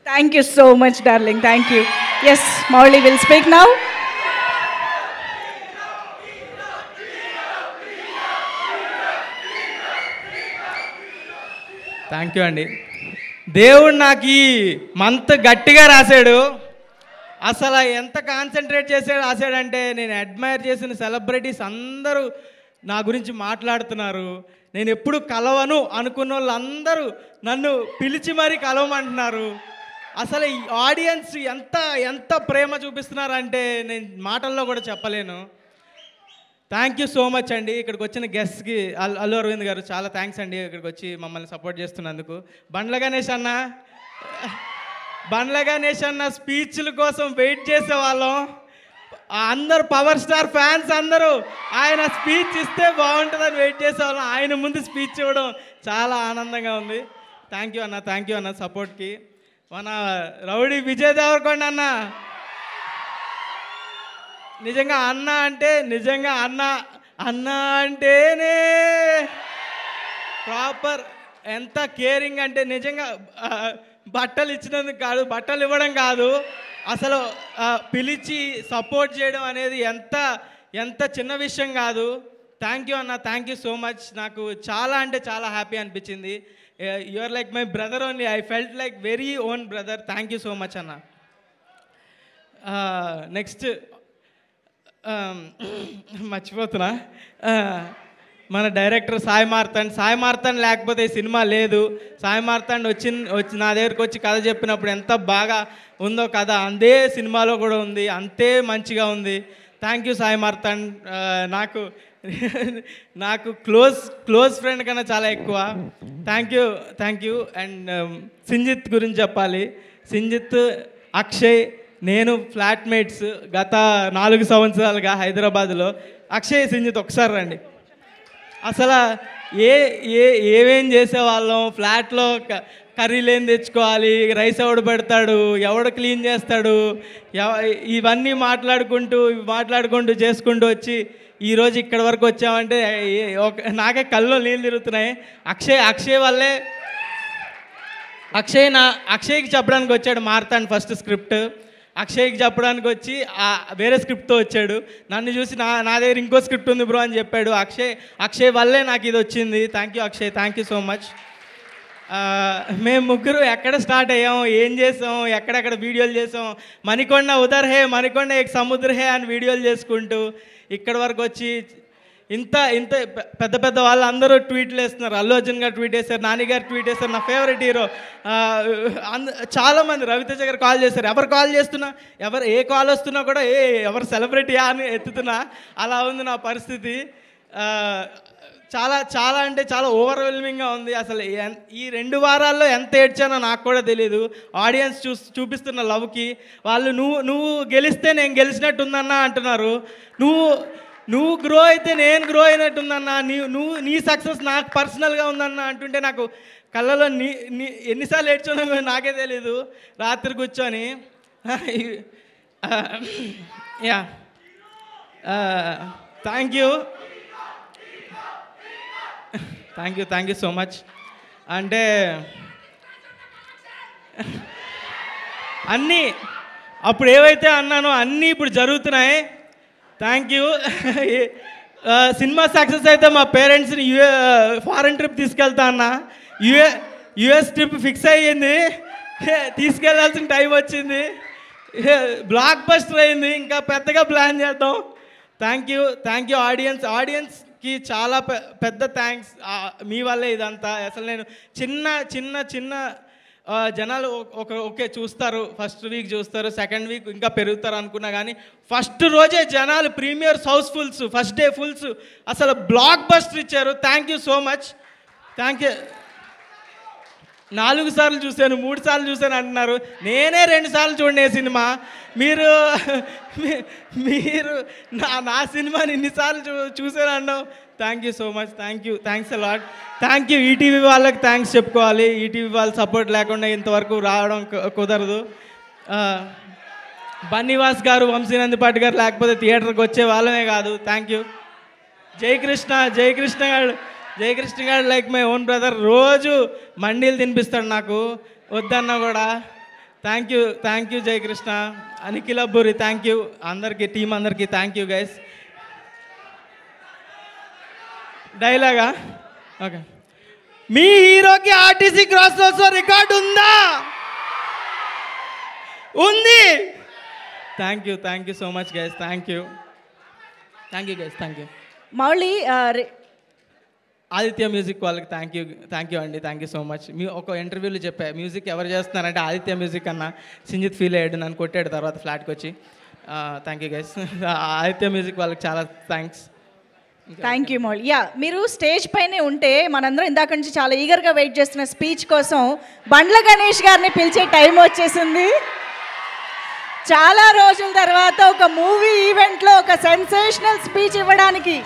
Thank you so much, darling. Thank you. Yes, Mauli will speak now. Thank you అండి. దేవుడు నాకు ఈ month గట్టిగా రాశాడు. అసలు ఎంత కాన్సన్ట్రేట్ చేసి రాశాడంటే, నేను అడ్మైర్ చేసిన సెలబ్రిటీస్ అందరూ నా గురించి మాట్లాడుతున్నారు. నేను ఎప్పుడు కలవను అనుకున్న వాళ్ళందరూ నన్ను పిలిచి మరీ కలవమంటున్నారు. అసలు ఈ ఆడియన్స్ ఎంత ఎంత ప్రేమ చూపిస్తున్నారంటే నేను మాటల్లో కూడా చెప్పలేను. థ్యాంక్ యూ సో మచ్ అండి. ఇక్కడికి వచ్చిన గెస్ట్కి అల్లు అరవింద్ గారు చాలా థ్యాంక్స్ అండి, ఇక్కడికి వచ్చి మమ్మల్ని సపోర్ట్ చేస్తున్నందుకు. బండ్ల గణేష్ అన్న స్పీచ్ల కోసం వెయిట్ చేసేవాళ్ళం. అందరు పవర్ స్టార్ ఫ్యాన్స్ అందరూ ఆయన స్పీచ్ ఇస్తే బాగుంటుందని వెయిట్ చేసేవాళ్ళం. ఆయన ముందు స్పీచ్ ఇవ్వడం చాలా ఆనందంగా ఉంది. థ్యాంక్ యూ అన్న సపోర్ట్కి. మన రౌడీ విజయ్ దేవరకొండ అన్న నిజంగా అన్న అంటేనే ప్రాపర్ ఎంత కేరింగ్ అంటే నిజంగా బట్టలు ఇచ్చినందుకు కాదు, బట్టలు ఇవ్వడం కాదు, అసలు పిలిచి సపోర్ట్ చేయడం అనేది ఎంత చిన్న విషయం కాదు. థ్యాంక్ యూ అన్న, థ్యాంక్ యూ సో మచ్. నాకు చాలా అంటే చాలా హ్యాపీ అనిపించింది. You are like my brother only. I felt like very own brother. Thank you so much అన్న. నెక్స్ట్ మర్చిపోతున్నా, మన డైరెక్టర్ సాయి మార్తాండ్ లేకపోతే ఈ సినిమా లేదు. సాయి మార్తాండ్ వచ్చి నా దగ్గరికి వచ్చి కథ చెప్పినప్పుడు ఎంత బాగా ఉందో కథ అదే సినిమాలో కూడా ఉంది, అంతే మంచిగా ఉంది. Thank you Sai Marthand. నాకు క్లోజ్ ఫ్రెండ్ కన్నా చాలా ఎక్కువ. Thank you. అండ్ సింజిత్ గురించి చెప్పాలి. సింజిత్, అక్షయ్, నేను ఫ్లాట్మేట్స్ గత 4 సంవత్సరాలుగా హైదరాబాద్లో. అక్షయ్, సింజిత్ ఒకసారి రండి. అసలు ఏమేం చేసేవాళ్ళం ఫ్లాట్లో. కర్రీలు ఏం తెచ్చుకోవాలి, రైస్ ఎవడు పెడతాడు, ఎవడు క్లీన్ చేస్తాడు, ఇవన్నీ మాట్లాడుకుంటూ చేసుకుంటూ వచ్చి ఈరోజు ఇక్కడి వరకు వచ్చామంటే నాకే కళ్ళు నీళ్ళు తిరుగుతున్నాయి. అక్షయ్ వల్లే. అక్షయ్కి చెప్పడానికి వచ్చాడు మార్తాండ్ ఫస్ట్ స్క్రిప్ట్. అక్షయ్కి చెప్పడానికి వచ్చి వేరే స్క్రిప్ట్తో వచ్చాడు. నన్ను చూసి నా దగ్గర ఇంకో స్క్రిప్ట్ ఉంది బ్రో అని చెప్పాడు. అక్షయ్ వల్లే నాకు ఇది వచ్చింది. Thank you Akshay, thank you so much. మేము ముగ్గురు ఎక్కడ స్టార్ట్ అయ్యాం, ఏం చేసాం, ఎక్కడెక్కడ వీడియోలు చేసాం, మణికొండ ఉదర్ హే, మణికొండ ఏక్ సముద్ర హే అని వీడియోలు చేసుకుంటూ ఇక్కడి వరకు వచ్చి ఇంత పెద్ద వాళ్ళు అందరూ ట్వీట్లు వేస్తున్నారు. అల్లు అర్జున్ గారు ట్వీట్ వేశారు, నాని గారు ట్వీట్ వేశారు, నా ఫేవరెట్ హీరో చాలామంది, రవితేజ గారు కాల్ చేశారు. ఎవరు కాల్ చేస్తున్నా, ఏ కాల్ వస్తున్నా కూడా ఎవరు సెలబ్రిటీయా అని ఎత్తుతున్నా, అలా ఉంది నా పరిస్థితి. చాలా అంటే చాలా ఓవర్వెల్మింగ్గా ఉంది. అసలు ఈ 2 వారాల్లో ఎంత ఏడ్చానో నాకు కూడా తెలియదు. ఆడియన్స్ చూపిస్తున్న లవ్కి వాళ్ళు నువ్వు గెలిస్తే నేను గెలిచినట్టుందన్నా అంటున్నారు. నువ్వు గ్రో అయితే నేను గ్రో అయినట్టుందన్నా, నీ సక్సెస్ నాకు పర్సనల్గా ఉందన్నా అంటుంటే నాకు కళ్ళలో ఎన్నిసార్లు ఏడ్చానో నాకే తెలీదు రాత్రి కూర్చొని. Yeah, thank you so much. అంటే అన్నీ అప్పుడు ఏవైతే అన్నానో అన్నీ ఇప్పుడు జరుగుతున్నాయి. Thank you. సినిమా సక్సెస్ అయితే మా పేరెంట్స్ని ఫారెన్ ట్రిప్ తీసుకెళ్తా అన్న. యుఎస్ ట్రిప్ ఫిక్స్ అయ్యింది, తీసుకెళ్లాల్సిన టైం వచ్చింది. బ్లాక్ బస్టర్ అయింది, ఇంకా పెద్దగా ప్లాన్ చేద్దాం. థ్యాంక్ యూ ఆడియన్స్కి చాలా పెద్ద థ్యాంక్స్. మీ వల్లే ఇదంతా. అసలు నేను చిన్న జనాలు ఓకే చూస్తారు, ఫస్ట్ వీక్ చూస్తారు, సెకండ్ వీక్ ఇంకా పెరుగుతారు అనుకున్నా కానీ ఫస్ట్ రోజే జనాలు premieres housefuls, first day fulls, అసలు బ్లాక్ బస్టర్ ఇచ్చారు. Thank you so much. Thank you. 4 సార్లు చూశాను, 3 సార్లు చూశాను అంటున్నారు. నేనే 2 సార్లు చూడండి సినిమా. మీరు నా సినిమాని ఇన్నిసార్లు చూశాను అన్నావు. Thank you so much. Thanks a lot. Thank you. ETV వాళ్ళకి థ్యాంక్స్ చెప్పుకోవాలి. ఈటీవీ వాళ్ళ సపోర్ట్ లేకుండా ఇంతవరకు రావడం కుదరదు. బన్నీవాస్ గారు, వంశీనందిపాటి గారు లేకపోతే థియేటర్కి వచ్చే వాళ్ళమే కాదు. Thank you. జయకృష్ణ గారు లైక్ మై ఓన్ బ్రదర్. రోజు మండీలు తినిపిస్తాడు నాకు, వద్దన్నా కూడా. Thank you Jayakrishna, Nikhil Abburi, thank you అందరికీ, టీం అందరికీ థ్యాంక్ యూ గైస్. డైలాగా ఓకే. మీ హీరోకి ఆర్టీసీ క్రాస్ రోడ్స్లో రికార్డు ఉందా? ఉంది. Thank you so much guys, thank you guys, thank you. Mouli, Aditya music వాళ్ళకి థ్యాంక్ యూ అండి, థ్యాంక్ యూ సో మచ్. మీ ఒక ఇంటర్వ్యూలో చెప్పా, మ్యూజిక్ ఎవరు చేస్తున్నారంటే ఆదిత్య మ్యూజిక్ అన్న. సింజిత్ ఫీల్ అయ్యాడు, నన్ను కొట్టాడు తర్వాత ఫ్లాట్కి వచ్చి. Thank you guys, Aditya music వాళ్ళకి చాలా thanks. Thank you Mouli. Yeah, మీరు స్టేజ్ పైనే ఉంటే మనందరం ఇందాక నుంచి చాలా ఈగర్గా వెయిట్ చేస్తున్న స్పీచ్ కోసం బండ్ల గణేష్ గారిని పిలిచే టైం వచ్చేసింది. చాలా రోజుల తర్వాత ఒక మూవీ ఈవెంట్లో ఒక సెన్సేషనల్ స్పీచ్ ఇవ్వడానికి